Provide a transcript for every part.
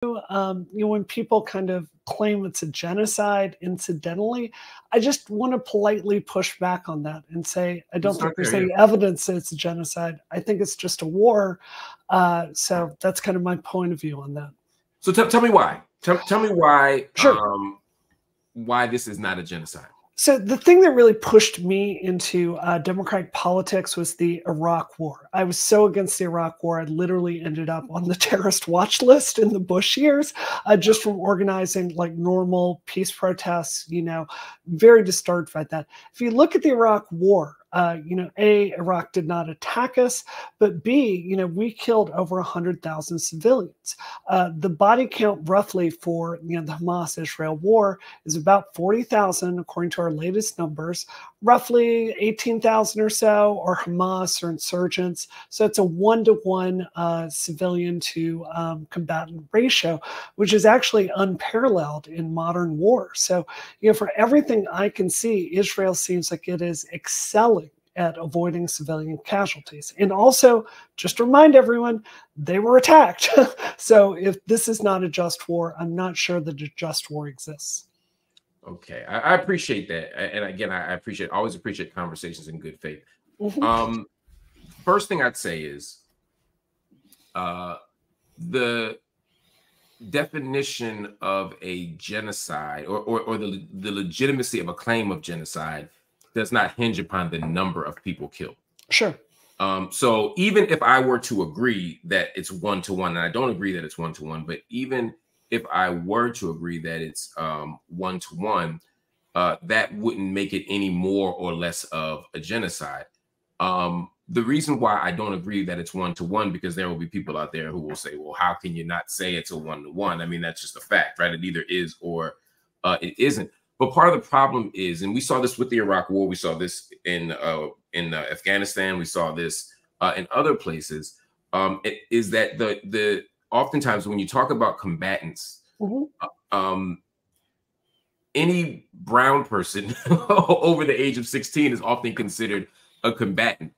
When people kind of claim it's a genocide incidentally, I just want to politely push back on that and say, I don't think there's any evidence that it's a genocide. I think it's just a war. So that's kind of my point of view on that. So tell me why. Tell me why, sure. Why this is not a genocide. So the thing that really pushed me into democratic politics was the Iraq War. I was so against the Iraq War, I literally ended up on the terrorist watch list in the Bush years, just from organizing like normal peace protests, very disturbed by that. If you look at the Iraq War, A, Iraq did not attack us, but B, we killed over 100,000 civilians. The body count roughly for, the Hamas-Israel war is about 40,000, according to our latest numbers. Roughly 18,000 or so are Hamas or insurgents. So it's a 1-to-1 civilian to combatant ratio, which is actually unparalleled in modern war. So, for everything I can see, Israel seems like it is excelling at avoiding civilian casualties. And also, just to remind everyone, they were attacked. So if this is not a just war, I'm not sure that a just war exists. Okay, I appreciate that. And again, I always appreciate conversations in good faith. Mm-hmm. First thing I'd say is the definition of a genocide or the legitimacy of a claim of genocide does not hinge upon the number of people killed. Sure. So even if I were to agree that it's 1-to-1, and I don't agree that it's 1-to-1, but even if I were to agree that it's 1-to-1, that wouldn't make it any more or less of a genocide. The reason why I don't agree that it's 1-to-1, because there will be people out there who will say, well, how can you not say it's a 1-to-1? I mean, that's just a fact, right? It either is or it isn't. But part of the problem is, and we saw this with the Iraq War, we saw this in Afghanistan, we saw this in other places, is that the oftentimes when you talk about combatants, mm-hmm. Any brown person over the age of 16 is often considered a combatant.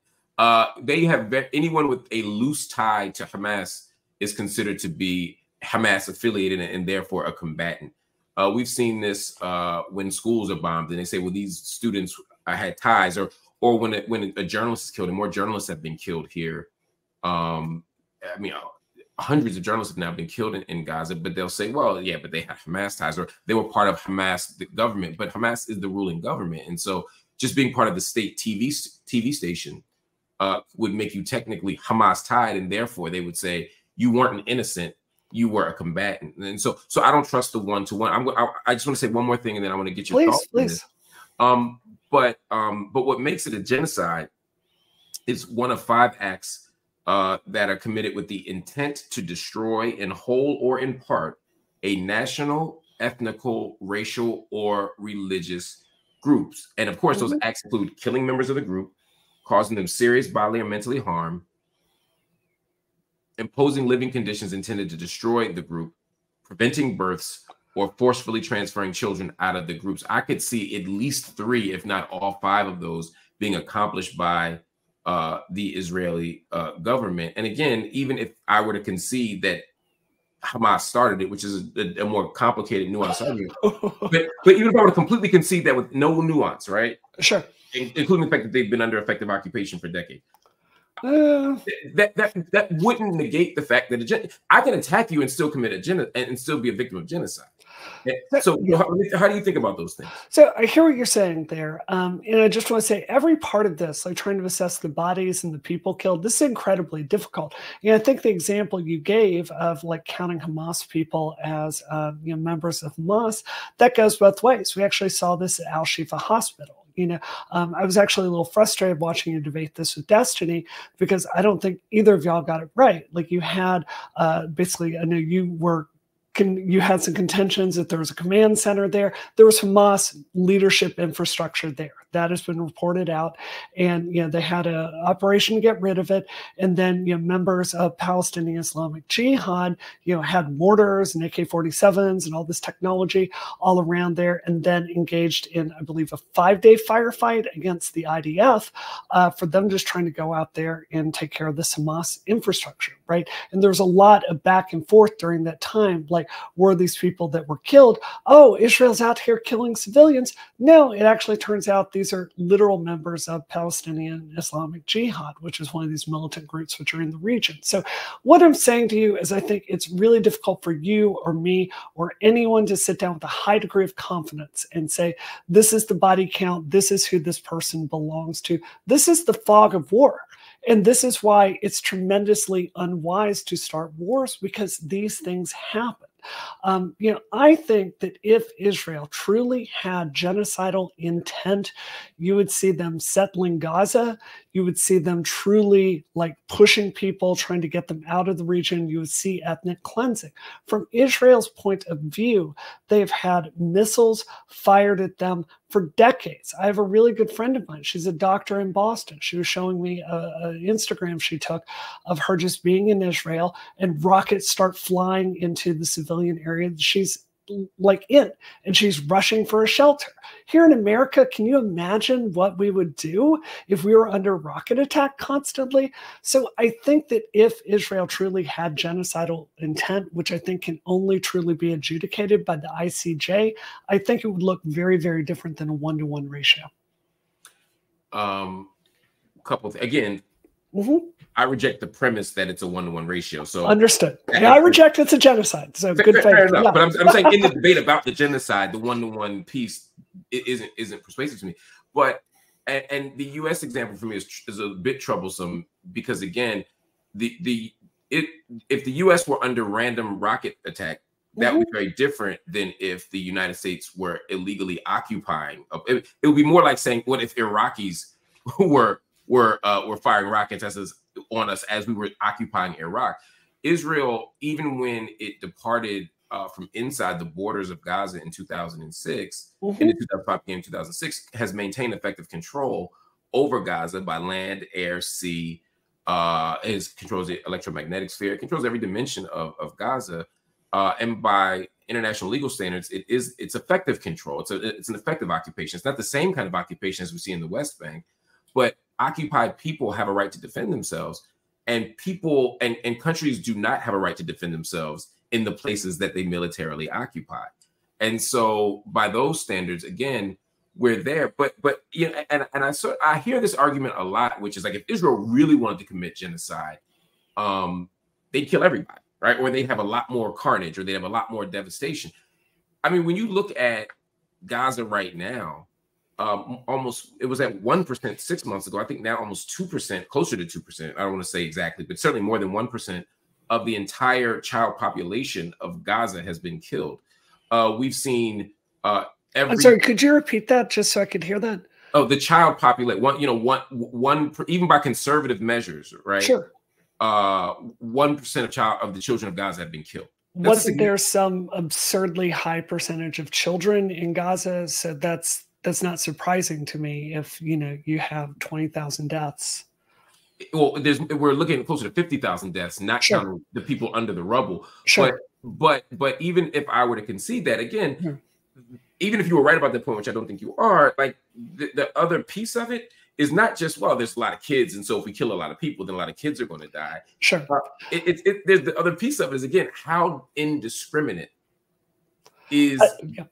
They have anyone with a loose tie to Hamas is considered to be Hamas affiliated and therefore a combatant. We've seen this when schools are bombed and they say, well, these students had ties, or when a journalist is killed, and more journalists have been killed here. Hundreds of journalists have now been killed in Gaza, but they'll say, well, yeah, but they have Hamas ties, or they were part of Hamas, the government, but Hamas is the ruling government. And so just being part of the state TV station would make you technically Hamas tied, and therefore they would say you weren't an innocent, you were a combatant. And so I don't trust the 1-to-1. I just want to say one more thing, and then I want to get your thoughts on this. But what makes it a genocide is one of 5 acts that are committed with the intent to destroy in whole or in part a national, ethnical, racial, or religious groups. And of course, those acts include killing members of the group, causing them serious bodily or mentally harm, imposing living conditions intended to destroy the group, preventing births, or forcefully transferring children out of the groups. I could see at least 3, if not all 5 of those being accomplished by the Israeli government. And again, even if I were to concede that Hamas started it, which is a more complicated, nuanced argument, but even if I were to completely concede that with no nuance, right? Sure. Including the fact that they've been under effective occupation for decades. That wouldn't negate the fact that I can attack you and still commit and still be a victim of genocide. So how do you think about those things? So I hear what you're saying there. And I just want to say every part of this, like trying to assess the bodies and the people killed, this is incredibly difficult. I think the example you gave of like counting Hamas people as members of Hamas, that goes both ways. We actually saw this at Al-Shifa Hospital. I was actually a little frustrated watching you debate this with Destiny, because I don't think either of y'all got it right. Like you had basically, I know you were you had some contentions that there was a command center there. There was Hamas leadership infrastructure there. That has been reported out. And, they had an operation to get rid of it. And then, members of Palestinian Islamic Jihad, had mortars and AK-47s and all this technology all around there, and then engaged in, I believe, a 5-day firefight against the IDF for them just trying to go out there and take care of this Hamas infrastructure, right? And there's a lot of back and forth during that time. Like, were these people that were killed, oh, Israel's out here killing civilians? No, it actually turns out these are literal members of Palestinian Islamic Jihad, which is one of these militant groups which are in the region. So what I'm saying to you is I think it's really difficult for you or me or anyone to sit down with a high degree of confidence and say, this is the body count, this is who this person belongs to. This is the fog of war. And this is why it's tremendously unwise to start wars, because these things happen. I think that if Israel truly had genocidal intent, you would see them settling Gaza. You would see them truly like pushing people, trying to get them out of the region. You would see ethnic cleansing. From Israel's point of view, they've had missiles fired at them for decades. I have a really good friend of mine. She's a doctor in Boston. She was showing me an Instagram she took of her just being in Israel, and rockets start flying into the civilian area that she's like in, and she's rushing for a shelter. Here in America, can you imagine what we would do if we were under rocket attack constantly? So I think that if Israel truly had genocidal intent, which I think can only truly be adjudicated by the ICJ, I think it would look very, very different than a 1-to-1 ratio. Again, I reject the premise that it's a 1-to-1 ratio. So understood. Yeah, I reject it's a genocide. So good fair enough. Yeah. But I'm saying in the debate about the genocide, the 1-to-1 piece isn't persuasive to me. But and the U.S. example for me is a bit troublesome, because again, if the U.S. were under random rocket attack, that would be very different than if the United States were illegally occupying. It would be more like saying, what if Iraqis were firing rockets on us as we were occupying Iraq? Israel, even when it departed from inside the borders of Gaza in 2006, in the 2005 and 2006, has maintained effective control over Gaza by land, air, sea. It controls the electromagnetic sphere. It controls every dimension of Gaza. And by international legal standards, it's effective control. It's an effective occupation. It's not the same kind of occupation as we see in the West Bank, but occupied people have a right to defend themselves, and people and countries do not have a right to defend themselves in the places that they militarily occupy. And so by those standards, again, we're there. But and I hear this argument a lot, which is like, if Israel really wanted to commit genocide, they'd kill everybody, right? Or they'd have a lot more carnage, or they'd have a lot more devastation. I mean, when you look at Gaza right now, it was at 1% 6 months ago. I think now almost 2%, closer to 2%. I don't want to say exactly, but certainly more than 1% of the entire child population of Gaza has been killed. We've seen I'm sorry, could you repeat that just so I could hear that? Oh, the child population, one even by conservative measures, right? Sure. 1% of the children of Gaza have been killed. Wasn't there some absurdly high percentage of children in Gaza? So that's not surprising to me if you have 20,000 deaths. Well, we're looking closer to 50,000 deaths, not counting the people under the rubble. Sure. But even if I were to concede that, again, even if you were right about that point, which I don't think you are, like the other piece of it is not just, well, there's a lot of kids, and so if we kill a lot of people, then a lot of kids are going to die. Sure. There's the other piece of it is, again, how indiscriminate is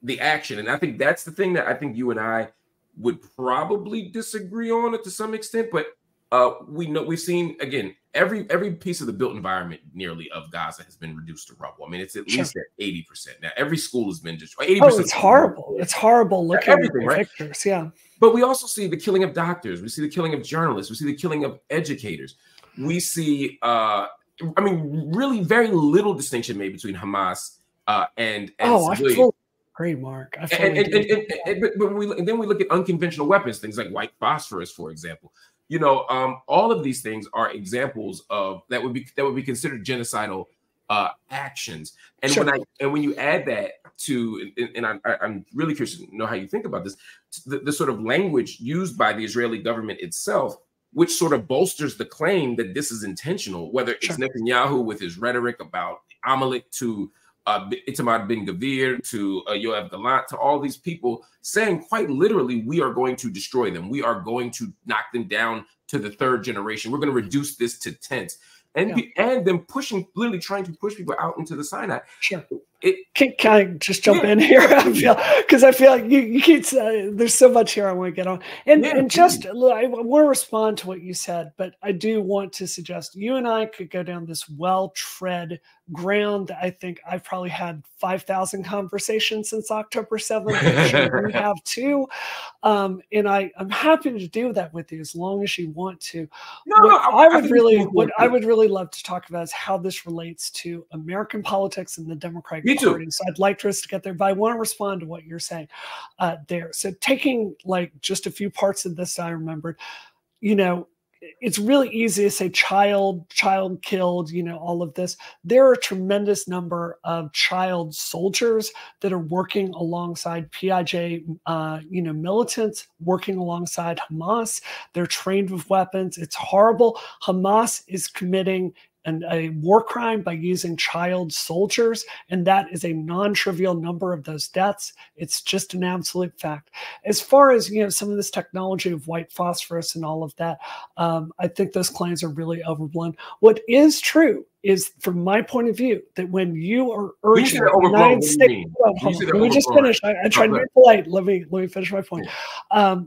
the action. And I think that's the thing that I think you and I would probably disagree on it to some extent. But we've seen, again, every piece of the built environment nearly of Gaza has been reduced to rubble. I mean, it's at least at 80%. Now, every school has been destroyed. 80%. Oh, it's horrible. It's horrible looking at the pictures. Yeah. But we also see the killing of doctors. We see the killing of journalists. We see the killing of educators. We see, really very little distinction made between Hamas and I fully agree, Mark. But then we look at unconventional weapons, things like white phosphorus, for example. All of these things are examples of that would be considered genocidal actions. And Sure. when you add that to, and I'm really curious to know how you think about this, the sort of language used by the Israeli government itself, which sort of bolsters the claim that this is intentional, whether it's Sure. Netanyahu with his rhetoric about Amalek, to Itamar Ben-Gvir, to Yoav Gallant, to all these people saying quite literally, we are going to destroy them. We are going to knock them down to the third generation. We're going to reduce this to tenths. And them pushing, literally trying to push people out into the Sinai. Sure. Can I just jump in here? Because I feel like you keep there's so much here I want to get on. And just I want to respond to what you said, but I do want to suggest you and I could go down this well-tread ground. I think I've probably had 5,000 conversations since October 7th. I'm sure you have too. And I'm happy to do that with you as long as you want to. What I would really love to talk about is how this relates to American politics and the Democratic Party. So I'd like us to get there, but I want to respond to what you're saying there. So taking like just a few parts of this I remembered, it's really easy to say child killed, all of this. There are a tremendous number of child soldiers that are working alongside PIJ, militants, working alongside Hamas. They're trained with weapons. It's horrible. Hamas is committing a war crime by using child soldiers, and that is a non-trivial number of those deaths. It's just an absolute fact. As far as some of this technology of white phosphorus and all of that, I think those claims are really overblown. What is true is, from my point of view, that when you are urging the United States, let me just finish. I tried to be polite. Let me finish my point.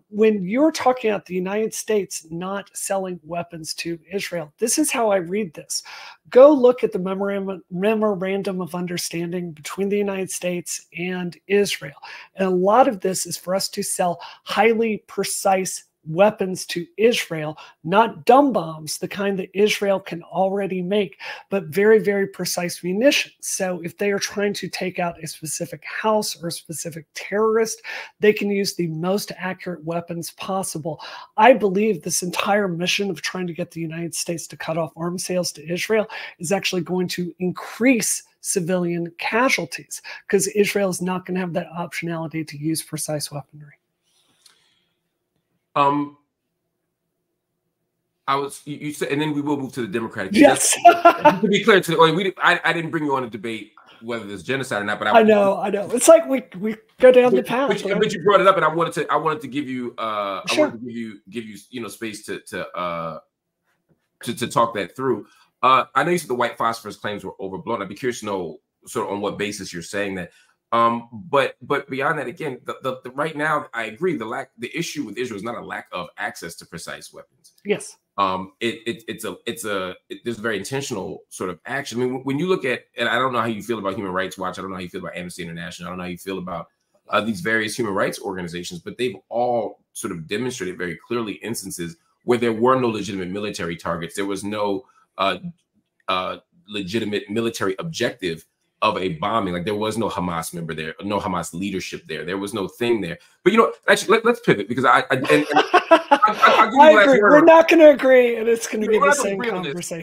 When you're talking about the United States not selling weapons to Israel, this is how I read this. Go look at the memorandum of understanding between the United States and Israel. And a lot of this is for us to sell highly precise weapons to Israel, not dumb bombs, the kind that Israel can already make, but very, very precise munitions. So if they are trying to take out a specific house or a specific terrorist, they can use the most accurate weapons possible. I believe this entire mission of trying to get the United States to cut off arms sales to Israel is actually going to increase civilian casualties, because Israel is not going to have that optionality to use precise weaponry. You said, and then we will move to the Democratic. Yes. To be clear, I didn't bring you on a debate whether there's genocide or not, but I know. It's like we go down the path. But you brought it up, and I wanted to give you I wanted to give you space to talk that through. I know you said the white phosphorus claims were overblown. I'd be curious to know sort of on what basis you're saying that. But beyond that, again, the right now, I agree. The issue with Israel is not a lack of access to precise weapons. Yes. There's a very intentional sort of action. I mean, when you look at, and I don't know how you feel about Human Rights Watch, I don't know how you feel about Amnesty International, I don't know how you feel about these various human rights organizations, but they've all sort of demonstrated very clearly instances where there were no legitimate military targets. There was no legitimate military objective of a bombing. Like there was no Hamas member there, no Hamas leadership there. There was no thing there. But actually, let's pivot, because I'll give you I agree. We're not going to agree, and it's going to be the same conversation.